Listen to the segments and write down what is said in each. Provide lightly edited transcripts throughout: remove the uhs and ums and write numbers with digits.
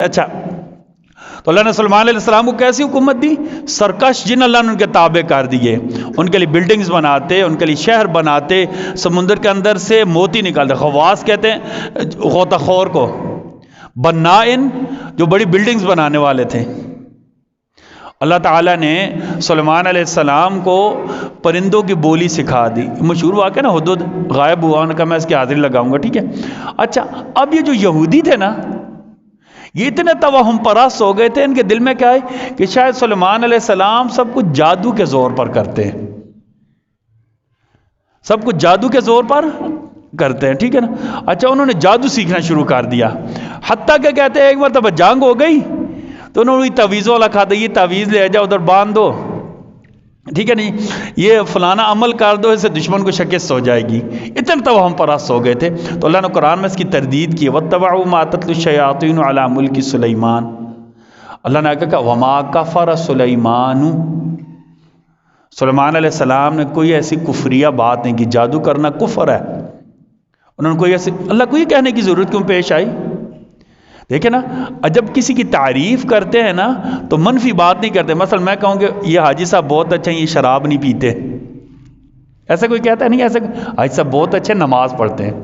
اچھا، تو اللہ نے سلیمان علیہ السلام کو کیسی حکومت دی؟ سرکش جن اللہ نے ان کے تابع کر دیے، ان کے لیے بلڈنگز بناتے، ان کے لیے شہر بناتے، سمندر کے اندر سے موتی نکالتے، خواص کہتے ہیں غوطہ خور کو، بنائن جو بڑی بلڈنگز بنانے والے تھے۔ اللہ تعالیٰ نے سلیمان علیہ السلام کو پرندوں کی بولی سکھا دی۔ مشہور واقعہ نا، ہدہد غائب ہوا، انہوں نے کہا میں اس کی حاضری لگاؤں گا، ٹھیک ہے۔ اچھا، اب یہ جو یہودی تھے نا، یہ اتنے توہم پرست ہو گئے تھے، ان کے دل میں کیا ہے کہ شاید سلیمان علیہ السلام سب کچھ جادو کے زور پر کرتے ہیں، سب کچھ جادو کے زور پر کرتے ہیں، ٹھیک ہے نا۔ اچھا، انہوں نے جادو سیکھنا شروع کر دیا، حتیٰ کہ کہتے ہیں ایک مرتبہ جنگ ہو گئی تو انہوں نے تعویذوں والا کھا دیا، یہ تعویذ لے جاؤ ادھر باندھ دو، ٹھیک ہے نہیں، یہ فلانا عمل کر دو، اس سے دشمن کو شکست ہو جائے گی۔ اتنے توہم پرست ہو گئے تھے، تو اللہ نے قرآن میں اس کی تردید کی، وَاتَّبَعُوا مَا تَتْلُو الشَّيَاطِينُ عَلَى مُلْكِ سُلَيْمَانَ۔ اللہ نے کہا وَمَا كَفَرَ سُلَيْمَانُ، سلیمان علیہ السلام نے کوئی ایسی کفریہ بات نہیں کی، جادو کرنا کفر ہے۔ انہوں نے کوئی ایسی، اللہ کو یہ کہنے کی ضرورت کیوں پیش آئی؟ دیکھیں نا، جب کسی کی تعریف کرتے ہیں نا تو منفی بات نہیں کرتے۔ مثلا میں کہوں کہ یہ حاجی صاحب بہت اچھے ہیں، یہ شراب نہیں پیتے، ایسا کوئی کہتا ہے؟ نہیں ایسا، حاجی صاحب بہت اچھے نماز پڑھتے ہیں۔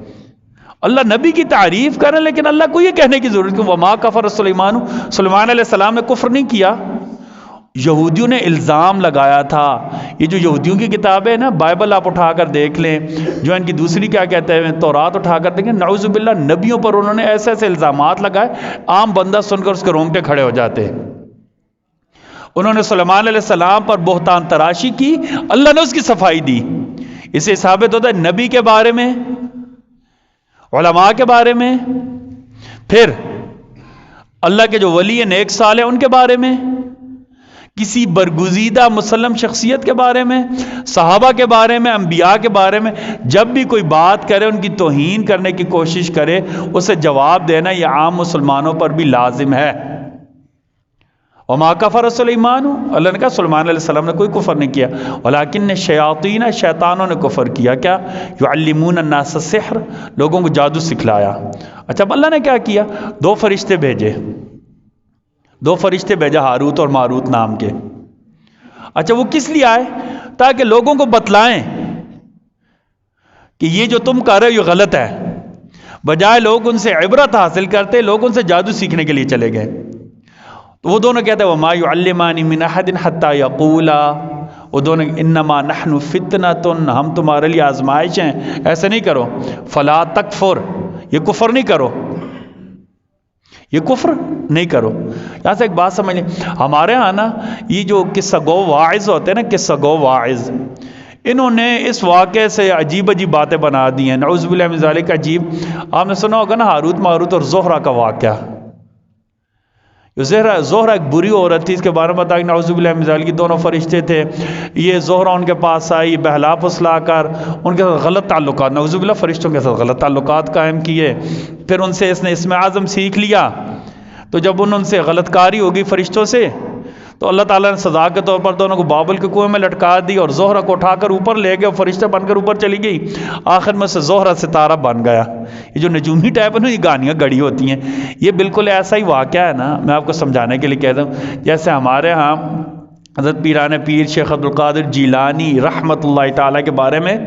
اللہ نبی کی تعریف کریں، لیکن اللہ کو یہ کہنے کی ضرورت کیوں؟ وما کفر سلیمان، سلیمان علیہ السلام نے کفر نہیں کیا۔ یہودیوں نے الزام لگایا تھا، یہ جو یہودیوں کی کتاب ہے نا، بائبل آپ اٹھا کر دیکھ لیں، جو ان کی دوسری کیا کہتے ہیں تورات اٹھا کر دیکھیں، نعوذ باللہ نبیوں پر انہوں نے ایسے ایسے الزامات لگائے، عام بندہ سن کر اس کے رونگٹے کھڑے ہو جاتے۔ انہوں نے سلیمان علیہ السلام پر بہتان تراشی کی، اللہ نے اس کی صفائی دی۔ اس سے ثابت ہوتا ہے نبی کے بارے میں، علماء کے بارے میں، پھر اللہ کے جو ولی نیک صالح ان کے بارے میں، کسی برگزیدہ مسلم شخصیت کے بارے میں، صحابہ کے بارے میں، انبیاء کے بارے میں، جب بھی کوئی بات کرے ان کی توہین کرنے کی کوشش کرے، اسے جواب دینا یہ عام مسلمانوں پر بھی لازم ہے۔ وما کفر سلیمان، اللہ نے کہا سلیمان علیہ السلام نے کوئی کفر نہیں کیا، ولیکن الشیاطین، شیطانوں نے کفر کیا۔ کیا؟ یعلمون الناس السحر، لوگوں کو جادو سکھلایا۔ اچھا، اب اللہ نے کیا کیا؟ دو فرشتے بھیجے، دو فرشتے بھیجا ہاروت اور ماروت نام کے۔ اچھا، وہ کس لیے آئے؟ تاکہ لوگوں کو بتلائیں کہ یہ جو تم کر رہے ہو یہ غلط ہے، بجائے لوگ ان سے عبرت حاصل کرتے، لوگ ان سے جادو سیکھنے کے لیے چلے گئے۔ تو وہ دونوں کہتے ہیں وما یعلمان من احد حتی یقولا، وہ دونوں انما نحن فتنۃ، ہم تمہارے لیے آزمائش ہیں، ایسے نہیں کرو، فلا تکفر، یہ کفر نہیں کرو، یہ کفر نہیں کرو۔ یہاں سے ایک بات سمجھ لیں، ہمارے ہاں نا یہ جو قصہ گو واعظ ہوتے ہیں نا، قصہ گو واعظ، انہوں نے اس واقعے سے عجیب عجیب باتیں بنا دی ہیں، نعوذ باللہ من ذالک۔ عجیب، آپ نے سنا ہوگا نا ہاروت ماروت اور زہرہ کا واقعہ۔ زہرہ ایک بری عورت تھی، اس کے بارے میں بتایا کہ نعوذ باللہ من ذالک، دونوں فرشتے تھے، یہ زہرہ ان کے پاس آئی، بہلا پھسلا کر ان کے ساتھ غلط تعلقات، نعوذ باللہ فرشتوں کے ساتھ غلط تعلقات قائم کیے، پھر ان سے اس نے اسم اعظم سیکھ لیا۔ تو جب ان سے غلط کاری ہوگی فرشتوں سے، تو اللہ تعالیٰ نے سزا کے طور پر دونوں کو بابل کے کنویں میں لٹکا دی، اور زہرہ کو اٹھا کر اوپر لے گئے، فرشتہ بن کر اوپر چلی گئی، آخر میں سے زہرہ ستارہ بن گیا۔ یہ جو نجومی ٹائپ ہے نا، یہ گانیاں گڑی ہوتی ہیں، یہ بالکل ایسا ہی واقعہ ہے نا، میں آپ کو سمجھانے کے لیے کہتا ہوں، جیسے ہمارے ہاں حضرت پیران پیر شیخ عبدالقادر جیلانی رحمۃ اللہ تعالیٰ کے بارے میں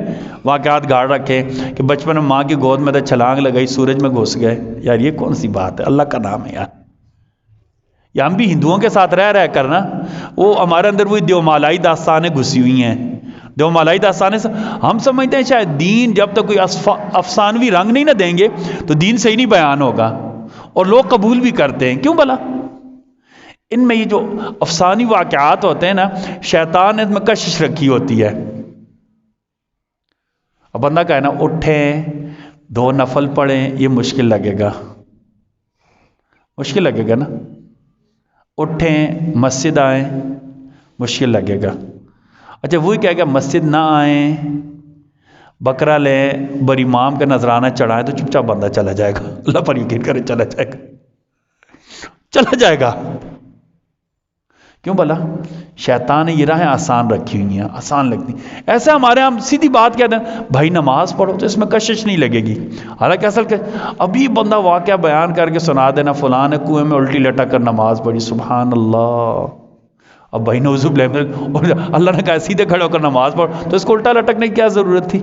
واقعات گاڑ رکھے کہ بچپن میں ماں کی گود میں چھلانگ لگائی، سورج میں گھس گئے۔ یار یہ کون سی بات ہے؟ اللہ کا نام ہے یار۔ یا ہم بھی ہندوؤں کے ساتھ رہ کر نا، وہ ہمارے اندر وہی دیومالائی داستانیں گھسی ہوئی ہیں، دیومالائی داستانیں ہم سمجھتے ہیں شاید دین جب تک کوئی افسانوی رنگ نہیں نہ دیں گے تو دین صحیح نہیں بیان ہوگا، اور لوگ قبول بھی کرتے ہیں۔ کیوں بھلا؟ ان میں یہ جو افسانی واقعات ہوتے ہیں نا، شیطان نے اس میں کشش رکھی ہوتی ہے۔ اب بندہ کہے نا اٹھیں 2 نفل پڑھیں، یہ مشکل لگے گا، مشکل لگے گا نا، اٹھیں مسجد آئیں، مشکل لگے گا۔ اچھا وہی کہے گا مسجد نہ آئیں، بکرا لیں، بر امام کا نذرانہ چڑھائیں، تو چپ چاپ بندہ چلا جائے گا، اللہ پر یقین کرے چلا جائے گا، چلا جائے گا۔ کیوں بھلا؟ شیطان نے یہ راہیں آسان رکھی ہوئی ہیں، آسان لگتی ہیں۔ ایسے ہمارے ہم سیدھی بات کہتے ہیں بھائی نماز پڑھو تو اس میں کشش نہیں لگے گی، حالانکہ اصل کہ ابھی بندہ واقعہ بیان کر کے سنا دینا فلاں نے کنویں میں الٹی لٹک کر نماز پڑھی، سبحان اللہ، اب بھائی نعوذ باللہ، اللہ نے کہا سیدھے کھڑے ہو کر نماز پڑھ، تو اس کو الٹا لٹکنے کی کیا ضرورت تھی؟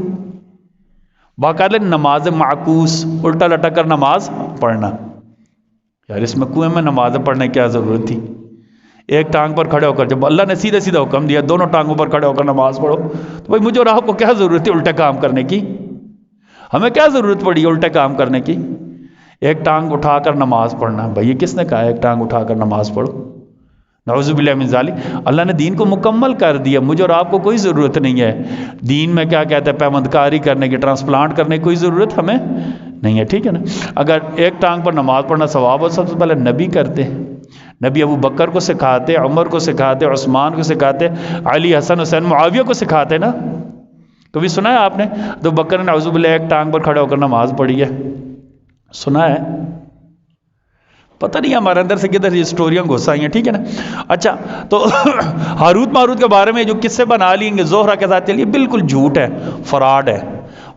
باقاعدہ نماز معکوس الٹا لٹک کر نماز پڑھنا، یار اس میں کنویں میں نماز پڑھنے کی کیا ضرورت تھی؟ ایک ٹانگ پر کھڑے ہو کر، جب اللہ نے سیدھے سیدھا حکم دیا دونوں ٹانگوں پر کھڑے ہو کر نماز پڑھو، تو بھائی مجھے اور آپ کو کیا ضرورت تھی الٹے کام کرنے کی؟ ہمیں کیا ضرورت پڑی الٹے کام کرنے کی؟ ایک ٹانگ اٹھا کر نماز پڑھنا، بھائی یہ کس نے کہا ایک ٹانگ اٹھا کر نماز پڑھو؟ نعوذ باللہ من ذالک، اللہ نے دین کو مکمل کر دیا، مجھے اور آپ کو کوئی ضرورت نہیں ہے دین میں کیا کہتے ہیں پیوندکاری کرنے کی، ٹرانسپلانٹ کرنے کی کوئی ضرورت ہمیں نہیں ہے، ٹھیک ہے نا؟ اگر ایک ٹانگ پر نماز پڑھنا ثواب ہو، سب سے پہلے نبی کرتے، نبی ابو بکر کو سکھاتے، عمر کو سکھاتے، عثمان کو سکھاتے، علی، حسن، حسین، معاویہ کو سکھاتے نا۔ کبھی سنا ہے آپ نے تو بکر نے نعوذ باللہ ایک ٹانگ پر کھڑے ہو کر نماز پڑھی ہے؟ سنا ہے؟ پتہ نہیں ہمارے اندر سے کدھر یہ سٹوریاں گھس آئی ہیں، ٹھیک ہے نا؟ اچھا تو ہاروت ماروت کے بارے میں جو قصے بنا لیں گے زہرہ کے ساتھ، چلیے بالکل جھوٹ ہے، فراڈ ہے۔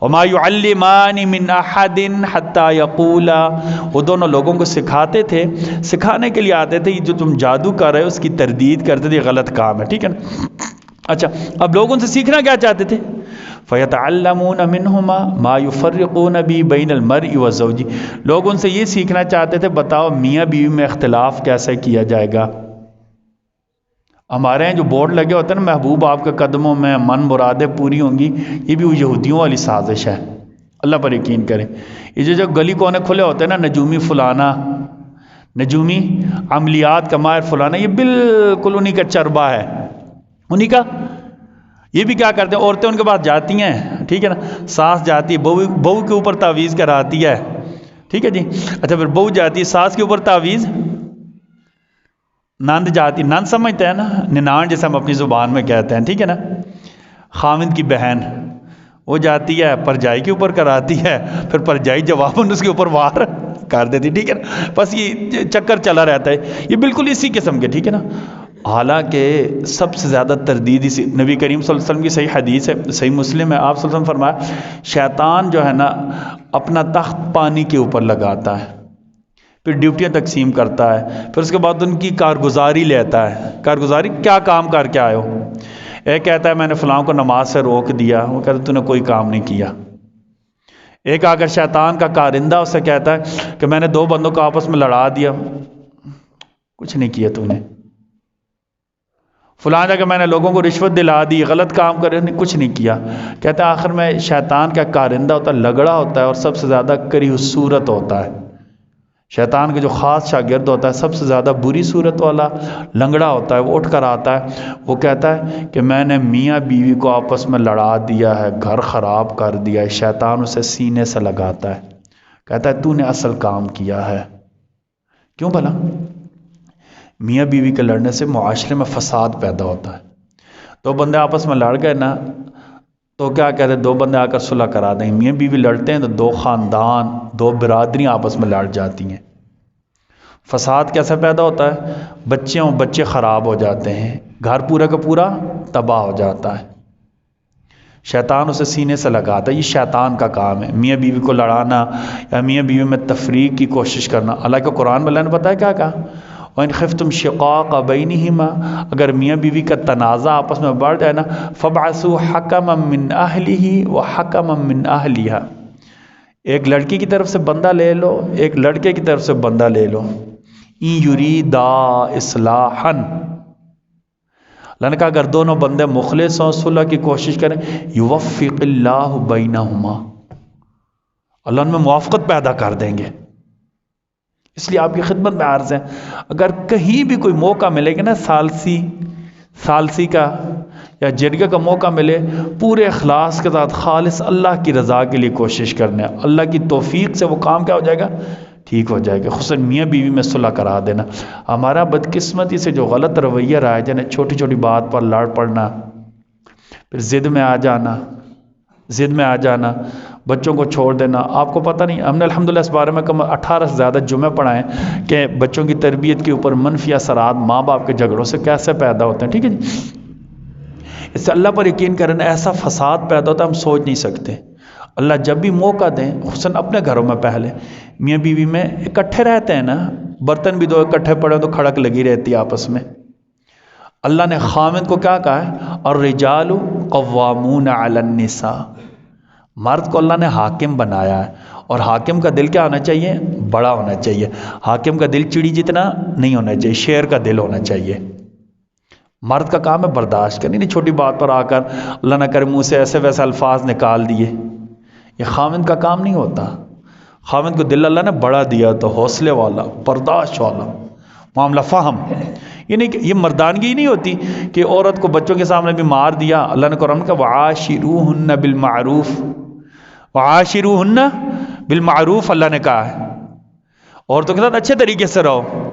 وَمَا يُعَلِّمَانِ مِنْ أَحَدٍ حَتَّى يَقُولَا، وہ دونوں لوگوں کو سکھاتے تھے، سکھانے کے لیے آتے تھے، جو تم جادو کر رہے ہو اس کی تردید کرتے تھے، غلط کام ہے، ٹھیک ہے نا؟ اچھا اب لوگوں سے سیکھنا کیا چاہتے تھے؟ فَيَتَعَلَّمُونَ مِنْهُمَا مَا يُفَرِّقُونَ بِهِ بَيْنَ الْمَرْءِ وَزَوْجِهِ، لوگ ان سے یہ سیکھنا چاہتے تھے بتاؤ میاں بیوی میں اختلاف کیسے کیا جائے گا۔ ہمارے ہیں جو بورڈ لگے ہوتے ہیں نا، محبوب آپ کے قدموں میں، من مرادیں پوری ہوں گی، یہ بھی یہودیوں والی سازش ہے، اللہ پر یقین کریں۔ یہ جو گلی کونے کھلے ہوتے ہیں نا، نجومی فلانا، نجومی عملیات کا ماہر فلانا، یہ بالکل انہی کا چربہ ہے، انہی کا۔ یہ بھی کیا کرتے ہیں، عورتیں ان کے پاس جاتی ہیں، ٹھیک ہے نا، ساس جاتی ہے، بہو کے اوپر تعویذ کراتی ہے، ٹھیک ہے جی۔ اچھا پھر بہو جاتی ہے ساس کے اوپر تعویذ، نند جاتی، نند سمجھتے ہیں نا، ننان جیسے ہم اپنی زبان میں کہتے ہیں، ٹھیک ہے نا، خاوند کی بہن، وہ جاتی ہے پرجائی کے اوپر کراتی ہے، پھر پرجائی جواباً اس کے اوپر وار کر دیتی، ٹھیک ہے نا۔ بس یہ چکر چلا رہتا ہے، یہ بالکل اسی قسم کے، ٹھیک ہے نا۔ حالانکہ سب سے زیادہ تردید اسی نبی کریم صلی اللہ علیہ وسلم کی صحیح حدیث ہے، صحیح مسلم ہے، آپ صلی اللہ علیہ وسلم فرمایا شیطان جو ہے نا اپنا تخت پانی کے اوپر لگاتا ہے، پھر ڈیوٹیاں تقسیم کرتا ہے، پھر اس کے بعد ان کی کارگزاری لیتا ہے۔ کارگزاری کیا کام کر کے آئے ہو؟ ایک کہتا ہے میں نے فلاں کو نماز سے روک دیا، وہ کہتا ہے تو نے کوئی کام نہیں کیا۔ ایک اگر شیطان کا کارندہ اسے کہتا ہے کہ میں نے دو بندوں کو آپس میں لڑا دیا، کچھ نہیں کیا تو نے۔ فلاں جگہ میں نے لوگوں کو رشوت دلا دی، غلط کام کرے، کچھ نہیں کیا۔ کہتا ہے آخر میں شیطان کا کارندہ ہوتا ہے، لگڑا ہوتا ہے، اور سب سے زیادہ کریہ صورت ہوتا ہے۔ شیطان کا جو خاص شاگرد ہوتا ہے سب سے زیادہ بری صورت والا لنگڑا ہوتا ہے، وہ اٹھ کر آتا ہے، وہ کہتا ہے کہ میں نے میاں بیوی کو آپس میں لڑا دیا ہے، گھر خراب کر دیا ہے۔ شیطان اسے سینے سے لگاتا ہے، کہتا ہے تو نے اصل کام کیا ہے۔ کیوں بھلا؟ میاں بیوی کے لڑنے سے معاشرے میں فساد پیدا ہوتا ہے۔ دو بندے آپس میں لڑ گئے نا تو کیا کہتے ہیں، دو بندے آ کر صلح کرا دیں۔ میاں بیوی لڑتے ہیں تو دو خاندان، دو برادریاں آپس میں لڑ جاتی ہیں۔ فساد کیسے پیدا ہوتا ہے؟ بچے خراب ہو جاتے ہیں، گھر پورا کا پورا تباہ ہو جاتا ہے۔ شیطان اسے سینے سے لگاتا ہے، یہ شیطان کا کام ہے، میاں بیوی کو لڑانا یا میاں بیوی میں تفریق کی کوشش کرنا۔ اللہ کے قرآن میں اللہ نے بتایا کیا کہا، وَإِنْ خِفْتُمْ شِقَاقَ بَيْنِهِمَا، اگر میاں بیوی کا تنازع آپس میں بڑھ جائے نا، فَابْعَثُوا حَكَمًا مِّنْ أَهْلِهِ وَحَكَمًا مِّنْ أَهْلِهَا، ایک لڑکی کی طرف سے بندہ لے لو، ایک لڑکے کی طرف سے بندہ لے لو، إِن يُرِيدَا إِصْلَاحًا، اللہ نے کہا اگر دونوں بندے مخلص ہوں، صلح کی کوشش کریں، يُوَفِّقِ اللَّهُ بَيْنَهُمَا، اللہ ان میں موافقت پیدا کر دیں گے۔ اس لیے آپ کی خدمت میں عرض ہے، اگر کہیں بھی کوئی موقع ملے گا نا، ثالثی کا یا جرگے کا موقع ملے، پورے اخلاص کے ساتھ خالص اللہ کی رضا کے لیے کوشش کرنا ہے، اللہ کی توفیق سے وہ کام کیا ہو جائے گا، ٹھیک ہو جائے گا۔ خصوصاً میاں بیوی میں صلح کرا دینا۔ ہمارا بدقسمتی سے جو غلط رویہ رہا ہے، جنہیں چھوٹی چھوٹی بات پر لڑ پڑنا، پھر ضد میں آ جانا، بچوں کو چھوڑ دینا. آپ کو پتہ نہیں، ہم نے الحمدللہ اس بارے میں کم 18 سے زیادہ جمعے پڑھائے کہ بچوں کی تربیت کے اوپر منفی اثرات ماں باپ کے جھگڑوں سے کیسے پیدا ہوتے ہیں. ٹھیک ہے جی، اس سے اللہ پر یقین کرنا ایسا فساد پیدا ہوتا ہے ہم سوچ نہیں سکتے. اللہ جب بھی موقع دیں، خصوصاً اپنے گھروں میں پہلے میاں بیوی میں اکٹھے رہتے ہیں نا، برتن بھی دو اکٹھے پڑے تو کھڑک لگی رہتی ہے آپس میں. اللہ نے خامد کو کیا کہا ہے؟ الرجال قوامون علی النساء. مرد کو اللہ نے حاکم بنایا ہے، اور حاکم کا دل کیا ہونا چاہیے؟ بڑا ہونا چاہیے. حاکم کا دل چڑی جتنا نہیں ہونا چاہیے، شیر کا دل ہونا چاہیے. مرد کا کام ہے برداشت کرنی، نہیں چھوٹی بات پر آ کر اللہ نہ کرے منہ سے ایسے ویسے الفاظ نکال دیے. یہ خامد کا کام نہیں ہوتا. خامد کو دل اللہ نے بڑا دیا تو حوصلے والا، برداشت والا، معاملہ فہم. یہ نہیں کہ یہ مردانگی نہیں ہوتی کہ عورت کو بچوں کے سامنے بھی مار دیا. اللہ نے قرآن کا وعاشروہن بالمعروف، وعاشروہن بالمعروف اللہ نے کہا ہے. عورتوں کے ساتھ اچھے طریقے سے رہو.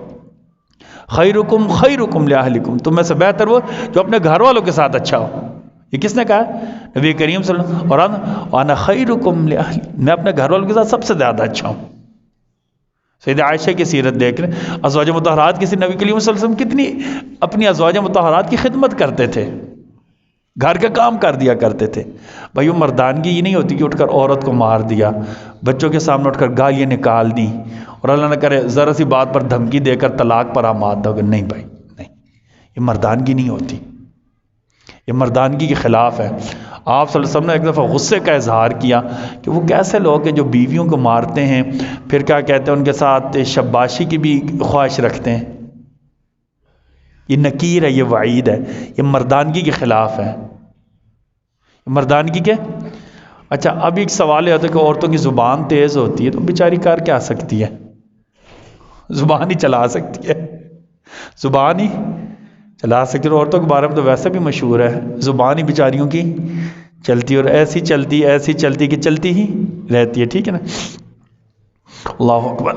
خیرکم خیرکم لأہلکم، تم میں سے بہتر وہ جو اپنے گھر والوں کے ساتھ اچھا ہو. یہ کس نے کہا ہے؟ نبی کریم صلی اللہ علیہ وسلم. اور انا خیرکم لأہلی، میں اپنے گھر والوں کے ساتھ سب سے زیادہ اچھا ہوں. سیدہ عائشہ کی سیرت دیکھ لیں، ازواج مطہرات کی نبی کریم صلی اللہ علیہ وسلم کتنی اپنی ازواج مطہرات کی خدمت کرتے تھے، گھر کا کام کر دیا کرتے تھے. بھائی وہ مردانگی یہ نہیں ہوتی کہ اٹھ کر عورت کو مار دیا، بچوں کے سامنے اٹھ کر گالیاں نکال دی، اور اللہ نہ کرے ذرا سی بات پر دھمکی دے کر طلاق پر آماد دو. نہیں بھائی نہیں، یہ مردانگی نہیں ہوتی، یہ مردانگی کے خلاف ہے. آپ صلی اللہ علیہ وسلم نے ایک دفعہ غصے کا اظہار کیا کہ وہ کیسے لوگ ہیں جو بیویوں کو مارتے ہیں، پھر کیا کہتے ہیں ان کے ساتھ شباشی کی بھی خواہش رکھتے ہیں. یہ نکیر ہے، یہ وعید ہے، یہ مردانگی کے خلاف ہے. مردانگی کے اچھا اب ایک سوال یہ ہوتا ہے کہ عورتوں کی زبان تیز ہوتی ہے تو بیچاری کر کیا سکتی ہے؟ زبان ہی چلا سکتی ہے، زبان ہی چلا سکتی ہے. عورتوں کے بارے میں تو ویسے بھی مشہور ہے، زبان ہی بیچاریوں کی چلتی، اور ایسی چلتی کہ چلتی ہی رہتی ہے. ٹھیک ہے نا، اللہ اکبر.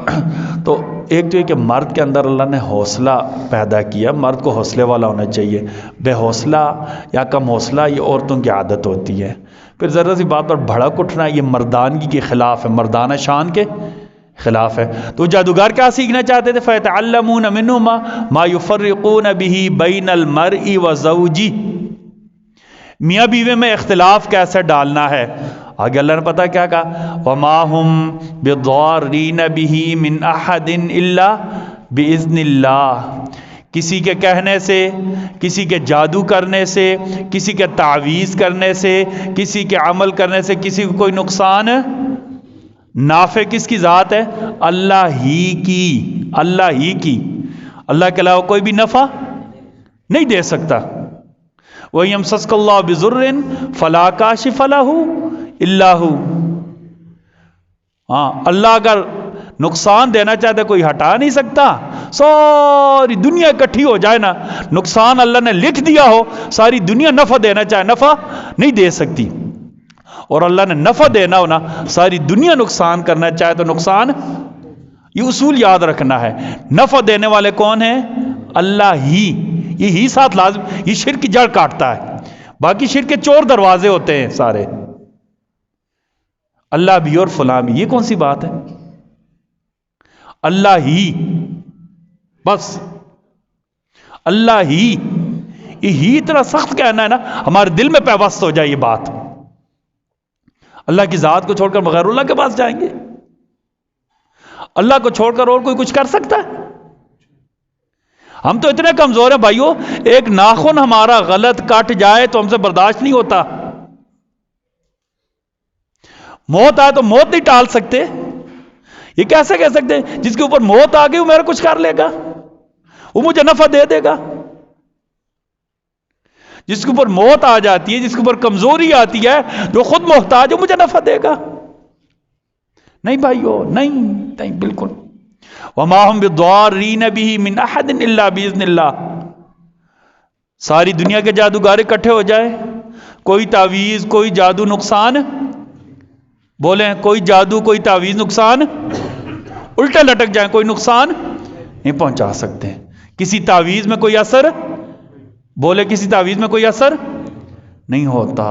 تو ایک تو یہ کہ مرد کے اندر اللہ نے حوصلہ پیدا کیا، مرد کو حوصلے والا ہونا چاہیے. بے حوصلہ یا کم حوصلہ یہ عورتوں کی عادت ہوتی ہے. پھر ذرا سی بات پر بھڑک اٹھنا یہ مردانگی کے خلاف ہے، مردانہ شان کے خلاف ہے. تو جادوگر کیا سیکھنا چاہتے تھے؟ فَيَتَعَلَّمُونَ مِنْهُمَا مَا يُفَرِّقُونَ بِهِ بَيْنَ الْمَرْءِ وَزَوْجِهِ. میاں بیوی میں اختلاف کیسے ڈالنا ہے. آگے اللہ نے پتہ کیا کہا؟ وَمَا هُمْ بِضَارِّينَ بِهِ مِنْ أَحَدٍ إِلَّا بِإِذْنِ اللَّهِ. کسی کے کہنے سے، کسی کے جادو کرنے سے، کسی کے تعویذ کرنے سے، کسی کے عمل کرنے سے کسی کو کوئی نقصان نافع کس کی ذات ہے؟ اللہ ہی کی. اللہ ہی کی، اللہ کے علاوہ کوئی بھی نفع نہیں دے سکتا. وَإِن يَمْسَسْكَ اللَّهُ بِضُرٍّ فَلَا كَاشِفَ لَهُ إِلَّا هُوَ. ہاں، اللہ اگر نقصان دینا چاہتا کوئی ہٹا نہیں سکتا. ساری دنیا اکٹھی ہو جائے نا، نقصان اللہ نے لکھ دیا ہو، ساری دنیا نفع دینا چاہے نفع نہیں دے سکتی. اور اللہ نے نفع دینا ہو نا، ساری دنیا نقصان کرنا چاہے تو نقصان. یہ اصول یاد رکھنا ہے. نفع دینے والے کون ہیں؟ اللہ ہی. یہ ہی ساتھ لازم، یہ شرک کی جڑ کاٹتا ہے. باقی شرک کے چور دروازے ہوتے ہیں سارے، اللہ بھی اور فلاں بھی. یہ کون سی بات ہے؟ اللہ ہی، بس اللہ ہی. یہ ہی اتنا سخت کہنا ہے نا، ہمارے دل میں پیوست ہو جائے یہ بات. اللہ کی ذات کو چھوڑ کر بغیر اللہ کے پاس جائیں گے؟ اللہ کو چھوڑ کر اور کوئی کچھ کر سکتا ہے؟ ہم تو اتنے کمزور ہیں بھائیو، ایک ناخن ہمارا غلط کٹ جائے تو ہم سے برداشت نہیں ہوتا. موت آئے تو موت نہیں ٹال سکتے. یہ کیسے کہہ سکتے ہیں جس کے اوپر موت آ گئی وہ میرا کچھ کر لے گا، وہ مجھے نفع دے دے گا؟ جس کے اوپر موت آ جاتی ہے، جس کے اوپر کمزوری آتی ہے، جو خود محتاج ہے، مجھے نفع دے گا؟ نہیں بھائیو، نہیں بالکل. وَمَا هُمْ بِضَارِّينَ بِهِ مِنْ أَحَدٍ إِلَّا بِإِذْنِ اللَّهِ. ساری دنیا کے جادوگر اکٹھے ہو جائے، کوئی تعویذ کوئی جادو نقصان، بولیں کوئی جادو کوئی تعویذ نقصان، الٹے لٹک جائیں کوئی نقصان نہیں پہنچا سکتے. کسی تعویذ میں کوئی اثر، بولے کسی تعویذ میں کوئی اثر نہیں ہوتا.